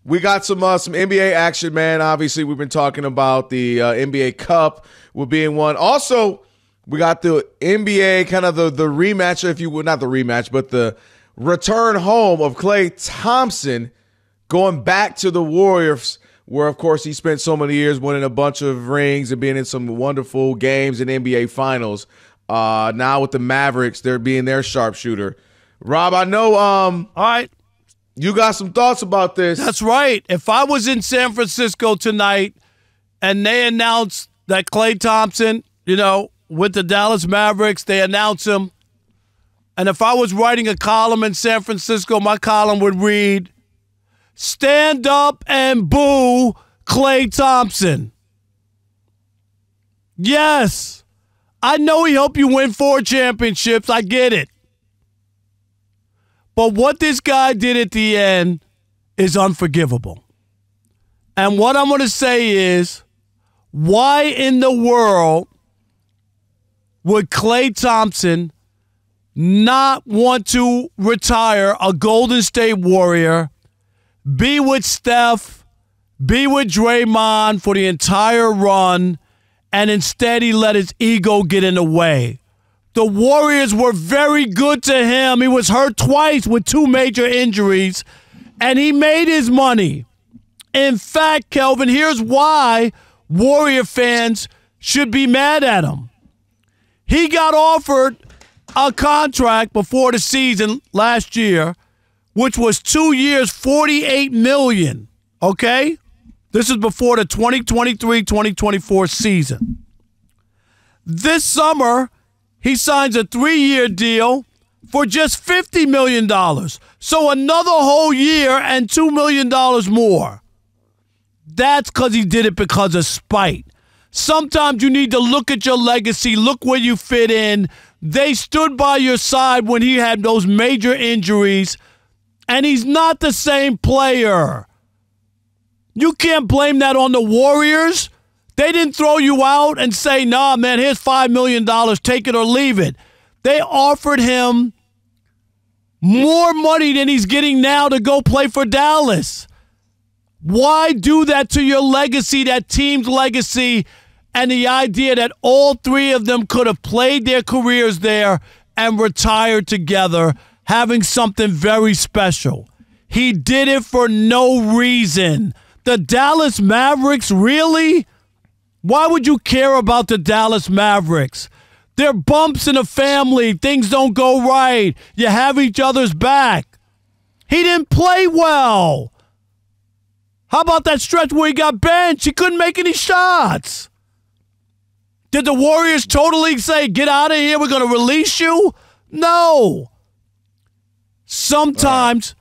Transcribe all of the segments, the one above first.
We got some NBA action, man. Obviously, we've been talking about the NBA Cup will being one. Also, we got the NBA kind of the rematch, if you would, not the rematch, but the return home of Klay Thompson going back to the Warriors, where, of course, he spent so many years winning a bunch of rings and being in some wonderful games in NBA Finals. Now with the Mavericks, they're being their sharpshooter. Rob, I know all right, you got some thoughts about this. That's right. If I was in San Francisco tonight and they announced that Klay Thompson, with the Dallas Mavericks, they announce him, and if I was writing a column in San Francisco, my column would read, "Stand up and boo Klay Thompson." Yes, I know he helped you win 4 championships. I get it. But what this guy did at the end is unforgivable. And what I'm going to say is, why in the world would Klay Thompson not want to retire a Golden State Warrior, be with Steph, be with Draymond for the entire run, and instead he let his ego get in the way? The Warriors were very good to him. He was hurt twice with 2 major injuries, and he made his money. In fact, Kelvin, here's why Warrior fans should be mad at him. He got offered a contract before the season last year, which was 2 years, $48 million, okay? This is before the 2023-2024 season. This summer, he signs a 3-year deal for just $50 million. So another whole year and $2 million more. That's because he did it because of spite. Sometimes you need to look at your legacy, look where you fit in. They stood by your side when he had those major injuries, and he's not the same player. You can't blame that on the Warriors. They didn't throw you out and say, nah, man, here's $5 million, take it or leave it. They offered him more money than he's getting now to go play for Dallas. Why do that to your legacy, that team's legacy, and the idea that all 3 of them could have played their careers there and retired together, having something very special? He did it for no reason. The Dallas Mavericks, really? Why would you care about the Dallas Mavericks? They're bumps in a family. Things don't go right. You have each other's back. He didn't play well. How about that stretch where he got benched? He couldn't make any shots. Did the Warriors totally say, get out of here, we're going to release you? No. Sometimes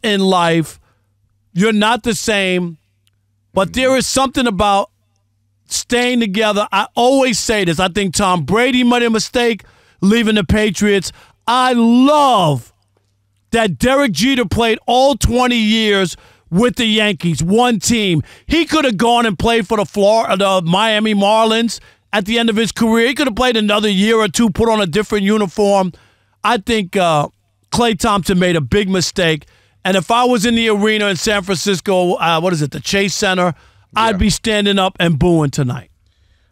in life, you're not the same, but there is something about staying together. I always say this. I think Tom Brady made a mistake leaving the Patriots. I love that Derek Jeter played all 20 years with the Yankees, one team. He could have gone and played for the Miami Marlins at the end of his career. He could have played another year or 2, put on a different uniform. I think Klay Thompson made a big mistake. And if I was in the arena in San Francisco, the Chase Center, I'd be standing up and booing tonight.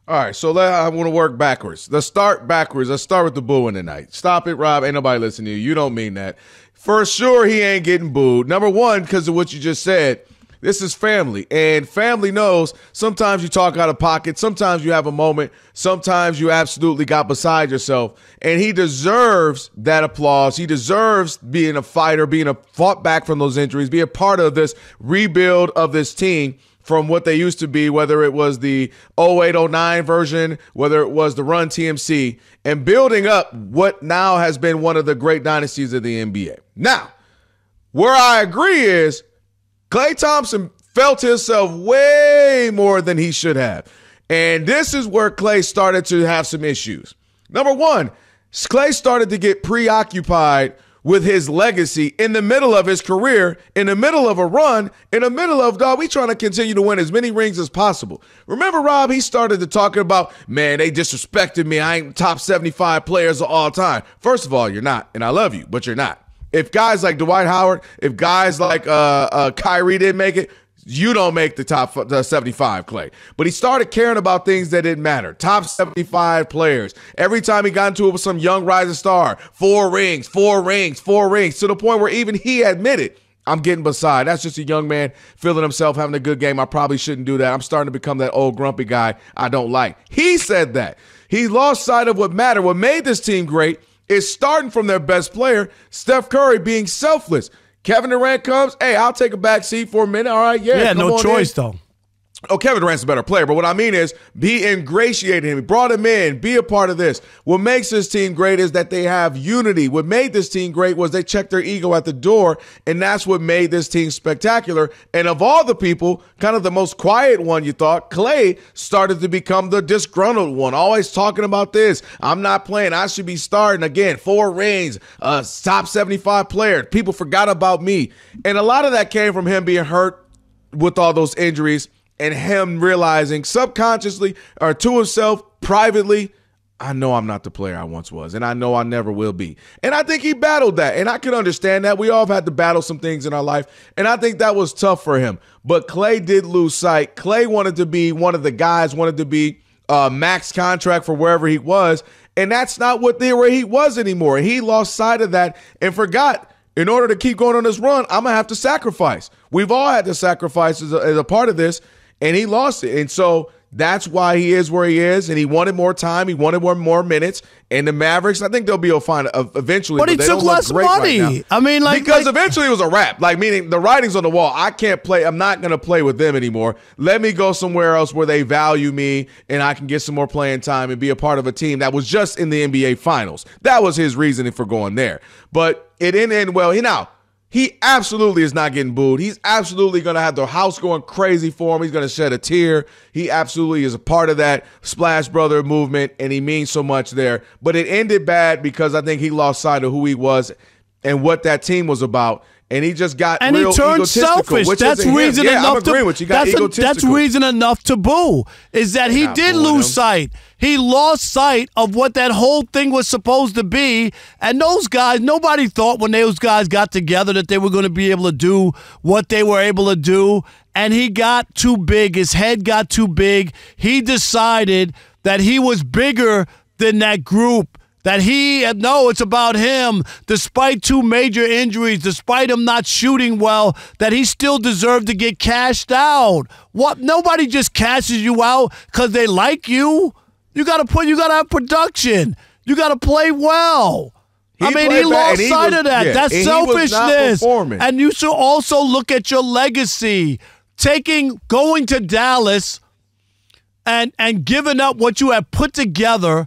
All right, so I want to work backwards. Let's start backwards. Let's start with the booing tonight. Stop it, Rob. Ain't nobody listening to you. You don't mean that. For sure, he ain't getting booed. Number one, because of what you just said, this is family. And family knows sometimes you talk out of pocket. Sometimes you have a moment. Sometimes you absolutely got beside yourself. And he deserves that applause. He deserves being a fighter, fought back from those injuries, be a part of this rebuild of this team from what they used to be, whether it was the 08-09 version, whether it was the Run TMC, and building up what now has been one of the great dynasties of the NBA. Now, where I agree is Klay Thompson felt himself way more than he should have. And this is where Klay started to have some issues. Number one, Klay started to get preoccupied with his legacy in the middle of his career, in the middle of a run, in the middle of, we trying to continue to win as many rings as possible. Remember, Rob, he started to talking about, man, they disrespected me. I ain't top 75 players of all time. First of all, you're not, and I love you, but you're not. If guys like Dwight Howard, if guys like Kyrie didn't make it, you don't make the top 75, Klay. But he started caring about things that didn't matter. Top 75 players. Every time he got into it with some young rising star, 4 rings, to the point where even he admitted, I'm getting beside. That's just a young man feeling himself, having a good game. I probably shouldn't do that. I'm starting to become that old grumpy guy I don't like. He said that. He lost sight of what mattered. What made this team great is starting from their best player, Steph Curry, being selfless. Kevin Durant comes, hey, I'll take a back seat for a minute. All right, yeah. Yeah, no choice, though. Oh, Kevin Durant's a better player, but what I mean is he ingratiated him. He brought him in, be a part of this. What makes this team great is that they have unity. What made this team great was they checked their ego at the door, and that's what made this team spectacular. And of all the people, kind of the most quiet one, you thought, Klay started to become the disgruntled one, always talking about this. I'm not playing. I should be starting. Again, 4 rings, top 75 player. People forgot about me. And a lot of that came from him being hurt with all those injuries, and him realizing subconsciously or to himself privately, I know I'm not the player I once was, and I know I never will be. And I think he battled that, and I can understand that. We all have had to battle some things in our life, and I think that was tough for him. But Klay did lose sight. Klay wanted to be one of the guys, wanted to be max contract for wherever he was, and that's not where he was anymore. He lost sight of that and forgot, in order to keep going on this run, I'm going to have to sacrifice. We've all had to sacrifice as a part of this. And he lost it. And so that's why he is where he is. And he wanted more time. He wanted more minutes. And the Mavericks, I think they'll be fine eventually. But he took less money. Right, I mean, because eventually it was a wrap. Like, meaning the writing's on the wall. I can't play. I'm not going to play with them anymore. Let me go somewhere else where they value me and I can get some more playing time and be a part of a team that was just in the NBA Finals. That was his reasoning for going there. But it didn't end well. He absolutely is not getting booed. He's absolutely going to have the house going crazy for him. He's going to shed a tear. He absolutely is a part of that Splash Brother movement, and he means so much there. But it ended bad because I think he lost sight of who he was and what that team was about. And he just got and real he turned selfish. That's reason enough that's reason enough to boo. Is that he did lose sight. He lost sight of what that whole thing was supposed to be. And those guys, nobody thought when those guys got together that they were going to be able to do what they were able to do. And he got too big. His head got too big. He decided that he was bigger than that group. That it's about him, despite 2 major injuries, despite him not shooting well, that he still deserved to get cashed out. What? Nobody just cashes you out because they like you. You gotta have production. You gotta play well. He lost sight of that. That's selfishness. And you should also look at your legacy. Going to Dallas and giving up what you have put together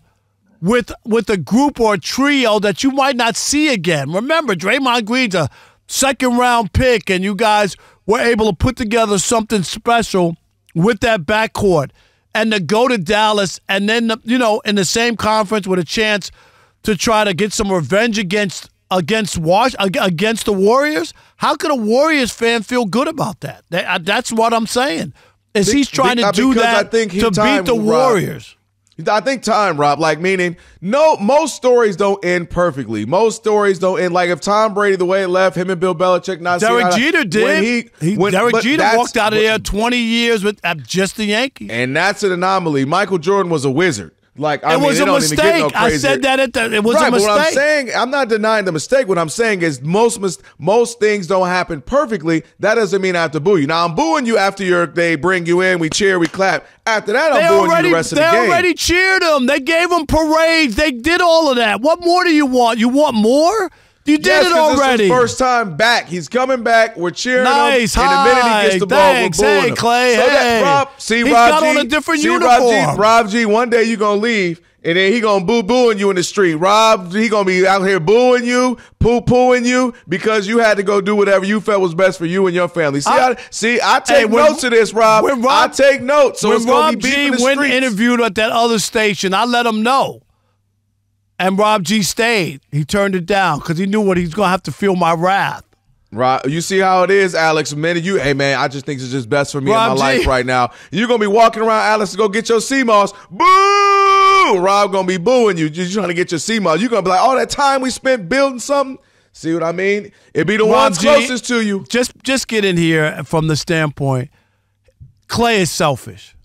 with a group or a trio that you might not see again. Remember, Draymond Green's a second-round pick, and you guys were able to put together something special with that backcourt. And to go to Dallas and then, in the same conference with a chance to try to get some revenge against the Warriors, how could a Warriors fan feel good about that? That's what I'm saying. He's trying to do that to beat the Warriors. I think time, Rob, meaning, most stories don't end perfectly. Most stories don't end. Like if Tom Brady, the way it left, him and Bill Belichick not Derek Jeter did. Derek Jeter walked out of there 20 years with just the Yankees. And that's an anomaly. Michael Jordan was a wizard. It was a mistake. I said that it was a mistake. What I'm saying, I'm not denying the mistake. What I'm saying is most things don't happen perfectly. That doesn't mean I have to boo you. Now I'm booing you after they bring you in, we cheer, we clap. After that, I'm booing you the rest of the game. They already cheered him. They gave him parades. They did all of that. What more do you want? You want more? You did it already. It's his first time back. He's coming back. We're cheering him. Nice. And the minute he gets the ball, we're booing him. Klay. He's got on a different uniform. Rob G, one day you're going to leave, and then he going to booing you in the street. Rob, he going to be out here booing you, poo-pooing you, because you had to go do whatever you felt was best for you and your family. I take notes of this, Rob. I take notes, so it's going to be beef in the streets. When Rob G went interviewed at that other station, I let him know. And Rob G stayed. He turned it down because he knew what he's going to have to feel my wrath. Rob, you see how it is, Alex. Hey, man, I just think it's just best for me in my life right now. You're going to be walking around, Alex, to go get your CMOS. Boo! Rob going to be booing you. You're trying to get your CMOS. You're going to be like, all that time we spent building something, See what I mean? It'd be the Rob ones G, closest to you. Just get in here from the standpoint, Klay is selfish.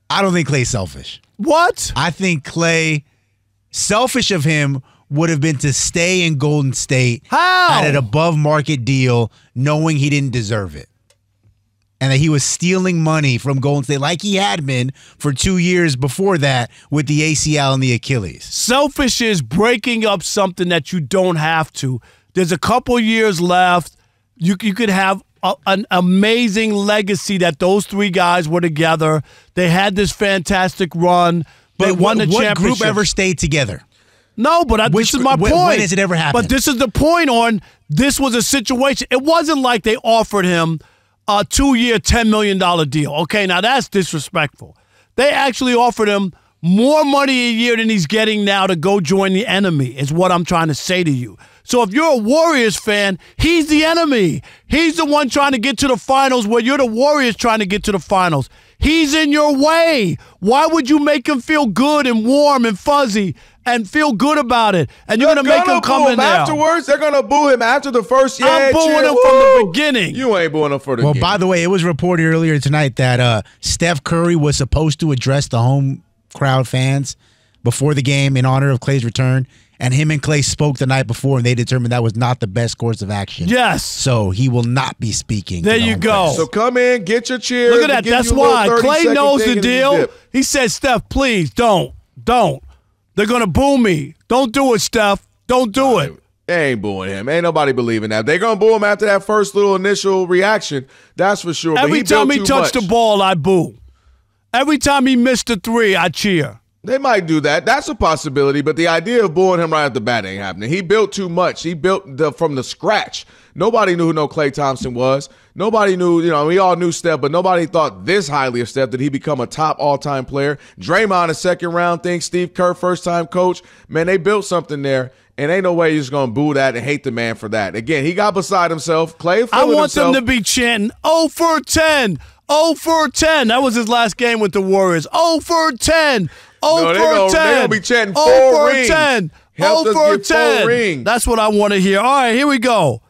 I don't think Klay's selfish. What? I think Klay, selfish of him would have been to stay in Golden State How? at an above-market deal, knowing he didn't deserve it. And that he was stealing money from Golden State like he had been for 2 years before that with the ACL and the Achilles. Selfish is breaking up something that you don't have to. There's a couple years left. You could have an amazing legacy that those three guys were together. They had this fantastic run. They won the championship. What group ever stayed together? No, but this is my point. When has it ever happened? But this is the point on this was a situation. It wasn't like they offered him a 2-year, $10 million deal. Okay, now that's disrespectful. They actually offered him more money a year than he's getting now to go join the enemy, is what I'm trying to say to you. So if you're a Warriors fan, he's the enemy. He's the one trying to get to the finals where you're the Warriors trying to get to the finals. He's in your way. Why would you make him feel good and warm and fuzzy and feel good about it? And you're going to make him come in there. Afterwards, they're going to boo him after the first year. I'm booing him from the beginning. You ain't booing him for the beginning. Well, by the way, it was reported earlier tonight that Steph Curry was supposed to address the home crowd fans before the game in honor of Klay's return. And him and Klay spoke the night before, and they determined that was not the best course of action. Yes. So he will not be speaking. There you go. So come in, get your cheers. Look at that. That's why. Klay knows the deal. He said, Steph, please, don't. They're going to boo me. Don't do it, Steph. Don't do it. They ain't booing him. Ain't nobody believing that. They're going to boo him after that first little initial reaction. That's for sure. Every time he touched the ball, I boo. Every time he missed a three, I cheer. They might do that. That's a possibility, but the idea of booing him right at the bat ain't happening. He built too much. He built from the scratch. Nobody knew who Klay Thompson was. Nobody knew, we all knew Steph, but nobody thought this highly of Steph that he become a top all-time player. Draymond, a second-round thing. Steve Kerr, first-time coach. Man, they built something there, and ain't no way you're just going to boo that and hate the man for that. Again, he got beside himself. Klay I want himself. them to be chanting, 0 for 10, 0 for 10. That was his last game with the Warriors. 0 for 10. Oh, no, for 10. They're going to be chanting 4 4 rings. 10. Helped us for get 4 rings. That's what I want to hear. All right, here we go.